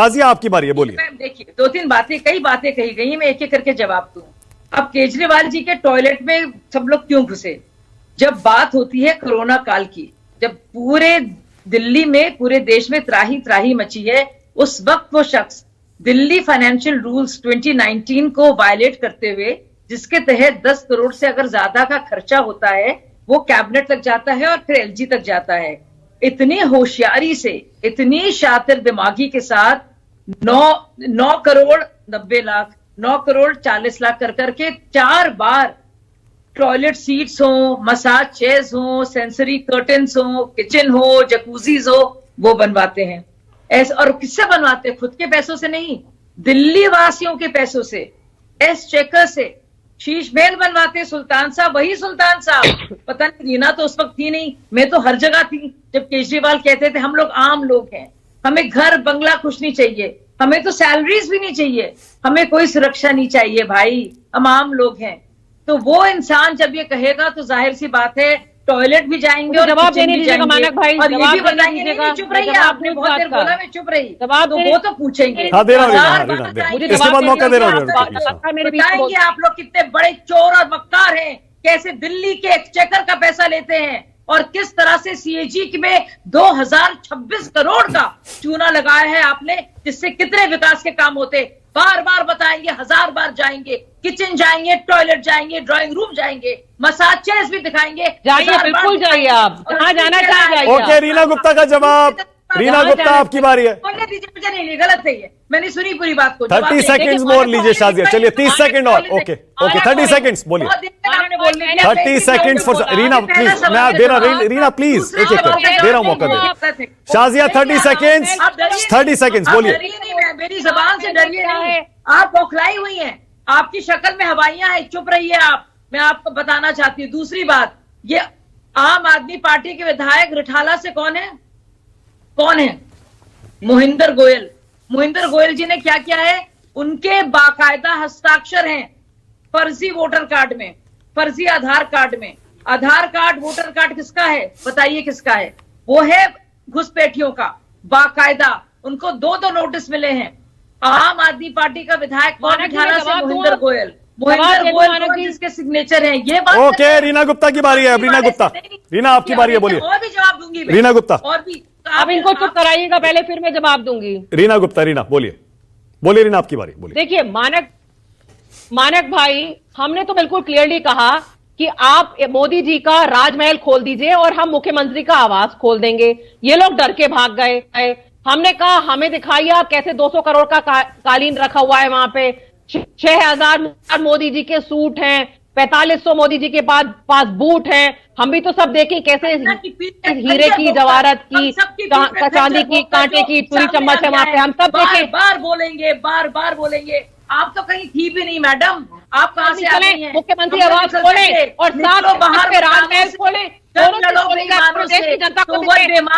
शाजिया आपकी बारी है, बोलिए। देखिए, दो तीन बातें, कई बातें कही गई, मैं एक एक करके जवाब दूं। अब केजरीवाल जी के टॉयलेट में सब लोग क्यों घुसे? जब बात होती है कोरोना काल की, जब पूरे दिल्ली में, पूरे देश में त्राही त्राही मची है, उस वक्त वो शख्स दिल्ली फाइनेंशियल रूल्स 2019 को वायलेट करते हुए, जिसके तहत 10 करोड़ से अगर ज्यादा का खर्चा होता है, वो कैबिनेट तक जाता है और फिर एलजी तक जाता है। इतनी होशियारी से, इतनी शातिर दिमागी के साथ 9 करोड़ 90 लाख, 9 करोड़ 40 लाख कर करके 4 बार टॉयलेट सीट्स हो, मसाज चेयर्स हो, सेंसरी कर्टन्स हो, किचन हो, जकूजीज हो, वो बनवाते हैं। ऐसे, और किससे बनवाते हैं? खुद के पैसों से नहीं, दिल्ली वासियों के पैसों से, एस चेकर से। शीश महल बनवाते सुल्तान साहब, वही सुल्तान साहब। पता नहीं, रीना तो उस वक्त थी नहीं, मैं तो हर जगह थी जब केजरीवाल कहते थे हम लोग आम लोग हैं, हमें घर बंगला कुछ नहीं चाहिए, हमें तो सैलरीज भी नहीं चाहिए, हमें कोई सुरक्षा नहीं चाहिए भाई, हम आम लोग हैं। तो वो इंसान जब ये कहेगा तो जाहिर सी बात है टॉयलेट भी जाएंगे और जवाब देने दीजिएगा मानक भाई, और ये भी बताएंगे। नहीं, चुप रहिए, आपने बहुत देर बोला, मैं चुप रही, तो वो तो पूछेंगे। हाँ, दे रहा हूँ, इसके बाद मौका दे रहा हूँ। बताएंगे आप लोग कितने बड़े चोर और मक्कार हैं, कैसे दिल्ली के एक्सचेकर का पैसा लेते हैं और किस तरह से सीएजी में 2026 करोड़ का चूना लगाया है आपने, जिससे कितने विकास के काम होते। बार बार बताएंगे, 1000 बार जाएंगे, किचन जाएंगे, टॉयलेट जाएंगे, ड्राइंग रूम जाएंगे, मसाज चेयर्स भी दिखाएंगे। जाइए, बिल्कुल जाइए, आप कहाँ जाना चाहिए। ओके, रीना गुप्ता का जवाब। रीना गुप्ता आपकी बारी है। बोलने दीजिए, मुझे नहीं, गलत है ये, मैंने सुनी पूरी बात को। 30 सेकंड्स मोर लीजिए शाजिया, चलिए 30 सेकंड और। ओके ओके, 30 सेकंड्स बोलिए। 30 सेकंड्स फॉर रीना, प्लीज। मैं दे रहा, रीना प्लीज, एक एक दे रहा हूं मौका, दे शाजिया। 30 सेकंड्स, 30 सेकंड्स बोलिए। मेरी जबान से डरिए नहीं, आप बौखलाई हुई हैं, आपकी शक्ल में हवाइयां हैं, चुप रहिए आप, मैं आपको बताना चाहती हूँ। दूसरी बात, ये आम आदमी पार्टी के विधायक रिठाला से कौन है? कौन है? मोहिंदर गोयल। मोहिंदर गोयल जी ने क्या किया है? उनके बाकायदा हस्ताक्षर हैं फर्जी वोटर कार्ड में, फर्जी आधार कार्ड में। आधार कार्ड, वोटर कार्ड किसका है? बताइए किसका है? वो है घुसपैठियों का, बाकायदा। उनको 2 नोटिस मिले हैं। आम आदमी पार्टी का विधायक कौन है? मोहिंदर गोयल। मोहिंदर गोयल जिसके सिग्नेचर हैं। ये बात ओके, रीना गुप्ता की बारी है। रीना गुप्ता, रीना आपकी बारी है, बोलिए। और भी जवाब दूंगी रीना गुप्ता, और भी। अब इनको चुप कराइएगा पहले, फिर मैं जवाब दूंगी। रीना गुप्ता, रीना बोलिए, बोलिए रीना आपकी बारी, बोलिए। देखिए मानक भाई, हमने तो बिल्कुल क्लियरली कहा कि आप मोदी जी का राजमहल खोल दीजिए और हम मुख्यमंत्री का आवास खोल देंगे। ये लोग डर के भाग गए। हमने कहा हमें दिखाइए आप कैसे 200 करोड़ का कालीन रखा हुआ है वहां पे, 6000 मोदी जी के सूट हैं, 4500 मोदी जी के पास बूट हैं। हम भी तो सब देखें कैसे हीरे की, जवाहरत की, चांदी की, कांटे की चूड़ी चम्मच है वहां पे, हम सब देखें। बार बोलेंगे, बार बार बोलेंगे। आप तो कहीं थी भी नहीं मैडम, आप कहां से आ गई हैं? मुख्यमंत्री आवास खोले और साथ बाहर में राजमहल खोले,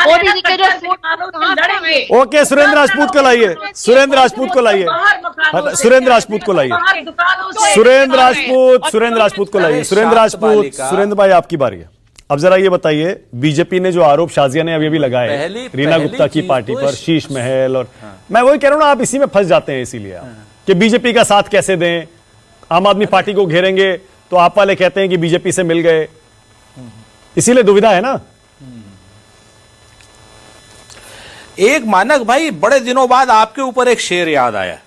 मोदी जी के जो लड़ेंगे। ओके, सुरेंद्र राजपूत को लाइए, सुरेंद्र राजपूत को लाइए, सुरेंद्र राजपूत को लाइए, सुरेंद्र राजपूत को लाइए। सुरेंद्र राजपूत, सुरेंद्र भाई आपकी बारी है। अब जरा ये बताइए, बीजेपी ने जो आरोप शाजिया ने अभी लगाए रीना गुप्ता की पार्टी पर, शीश महल, और मैं वही कह रहा हूं ना, आप इसी में फंस जाते हैं, इसीलिए कि बीजेपी का साथ कैसे दें, आम आदमी पार्टी को घेरेंगे तो आप वाले कहते हैं कि बीजेपी से मिल गए, इसीलिए दुविधा है ना। एक मानक भाई, बड़े दिनों बाद आपके ऊपर एक शेर याद आया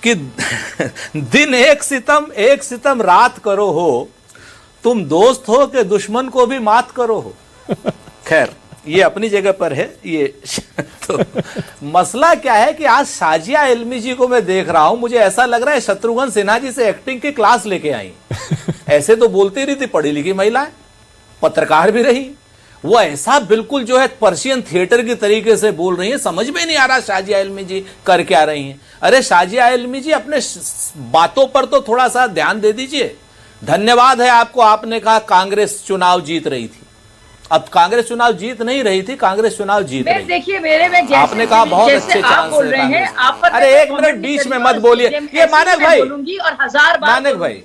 कि दिन एक सितम रात करो हो, तुम दोस्त हो कि दुश्मन को भी मात करो हो। खैर, ये अपनी जगह पर है ये। तो मसला क्या है कि आज शाजिया इल्मी जी को मैं देख रहा हूं, मुझे ऐसा लग रहा है शत्रुघ्न सिन्हा जी से एक्टिंग की क्लास लेके आई। ऐसे तो बोलती रही थी, पढ़ी लिखी महिला, पत्रकार भी रही, वो ऐसा बिल्कुल जो है पर्शियन थिएटर की तरीके से बोल रही है, समझ में नहीं आ रहा शाजिया इल्मी जी कर क्या रही हैं। अरे शाजिया इल्मी जी, अपने बातों पर तो थोड़ा सा ध्यान दे दीजिए। धन्यवाद है आपको, आपने कहा कांग्रेस चुनाव जीत रही थी। अब कांग्रेस चुनाव जीत नहीं रही थी, कांग्रेस चुनाव जीत रही। देखिए मेरे में आपने कहा बहुत अच्छे चांस बोल रहे हैं आप पर, अरे एक मिनट बीच में मत बोलिए। ये मानक भाई बोलूंगी और 1000 बार मानक भाई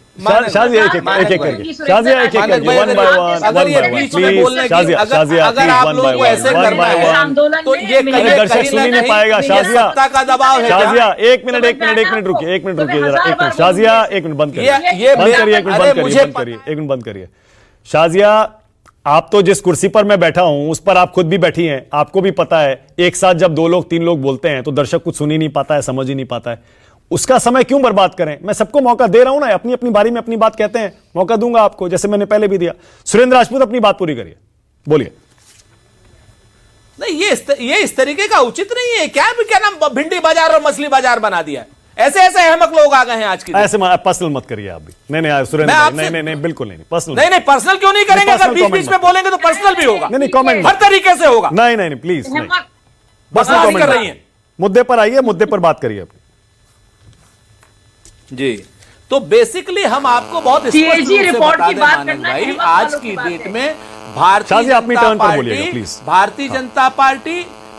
शाजिया एक एक करके शाजिया एक एक करके वन बाय वन अगर ये बीच में बोलने की अगर आप लोगों को ऐसे करना है आंदोलन तो ये दर्शक सुन ही नहीं पाएगा। शाजिया सत्ता का दबाव है। शाजिया एक मिनट रुकिए जरा, एक मिनट शाजिया, एक मिनट बंद करिए, ये बंद करिए, एक मिनट बंद करिए। शाजिया, आप तो जिस कुर्सी पर मैं बैठा हूं उस पर आप खुद भी बैठी हैं, आपको भी पता है एक साथ जब 2 लोग 3 लोग बोलते हैं तो दर्शक कुछ सुन ही नहीं पाता है, समझ ही नहीं पाता है। उसका समय क्यों बर्बाद करें? मैं सबको मौका दे रहा हूं ना, अपनी अपनी बारी में अपनी बात कहते हैं, मौका दूंगा आपको जैसे मैंने पहले भी दिया। सुरेंद्र राजपूत अपनी बात पूरी करिए, बोलिए। नहीं ये इस तरीके का उचित नहीं है। क्या नाम भिंडी बाजार और मछली बाजार बना दिया है। ऐसे अहमक लोग आ गए हैं आज की। ऐसे पर्सनल मत करिए आप भी। नहीं सुरेंद्र, नहीं बिल्कुल नहीं पर्सनल। नहीं पर्सनल क्यों नहीं करेंगे? अगर बीच में बोलेंगे तो पर्सनल भी होगा। नहीं कमेंट हर तरीके से होगा। नहीं प्लीज नहीं, पर्सनल कमेंट कर रही है। मुद्दे पर आइए, मुद्दे पर बात करिए अपनी। जी तो बेसिकली हम आपको बहुत स्पष्ट रूप से बता दें मानक भाई, आज की डेट में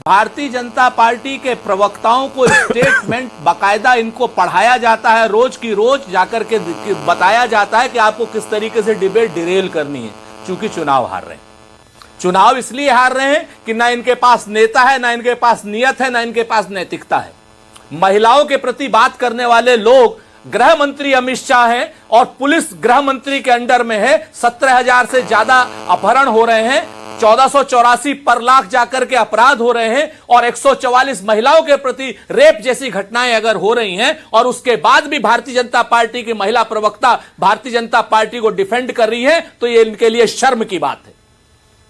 भारतीय जनता पार्टी के प्रवक्ताओं को स्टेटमेंट बाकायदा इनको पढ़ाया जाता है, रोज की रोज जाकर के बताया जाता है कि आपको किस तरीके से डिबेट डिरेल करनी है। चूंकि चुनाव हार रहे हैं, चुनाव इसलिए हार रहे हैं कि ना इनके पास नेता है, ना इनके पास नियत है, ना इनके पास नैतिकता है। महिलाओं के प्रति बात करने वाले लोग गृह मंत्री अमित शाह हैं और पुलिस गृह मंत्री के अंडर में है। 17,000 से ज्यादा अपहरण हो रहे हैं, 1484 पर लाख जाकर के अपराध हो रहे हैं और 144 महिलाओं के प्रति रेप जैसी घटनाएं अगर हो रही हैं और उसके बाद भी भारतीय जनता पार्टी की महिला प्रवक्ता भारतीय जनता पार्टी को डिफेंड कर रही है, तो ये इनके लिए शर्म की बात है।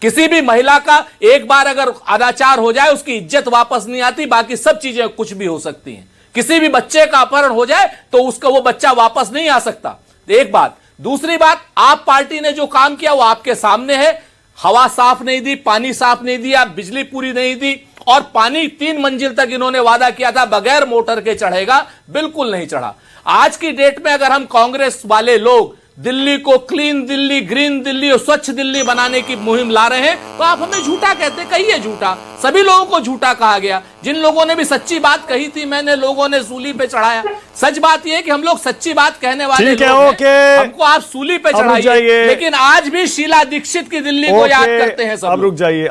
किसी भी महिला का एक बार अगर अनाचार हो जाए उसकी इज्जत वापस नहीं आती, बाकी सब चीजें कुछ भी हो सकती हैं। किसी भी बच्चे का अपहरण हो जाए तो उसका वो बच्चा वापस नहीं आ सकता। एक बात। दूसरी बात, आप पार्टी ने जो काम किया वो आपके सामने है। हवा साफ नहीं दी, पानी साफ नहीं दिया, बिजली पूरी नहीं दी और पानी 3 मंजिल तक इन्होंने वादा किया था बगैर मोटर के चढ़ेगा, बिल्कुल नहीं चढ़ा। आज की डेट में अगर हम कांग्रेस वाले लोग दिल्ली को क्लीन दिल्ली, ग्रीन दिल्ली और स्वच्छ दिल्ली बनाने की मुहिम ला रहे हैं तो आप हमें झूठा कहते। कहिए झूठा, सभी लोगों को झूठा कहा गया। जिन लोगों ने भी सच्ची बात कही थी मैंने, लोगों ने सूली पे चढ़ाया। सच बात यह है कि हम लोग सच्ची बात कहने वाले लोग हैं, हमको आप सूली पे चढ़ाइए, लेकिन आज भी शीला दीक्षित की दिल्ली को याद करते हैं सब। अब रुक जाइए।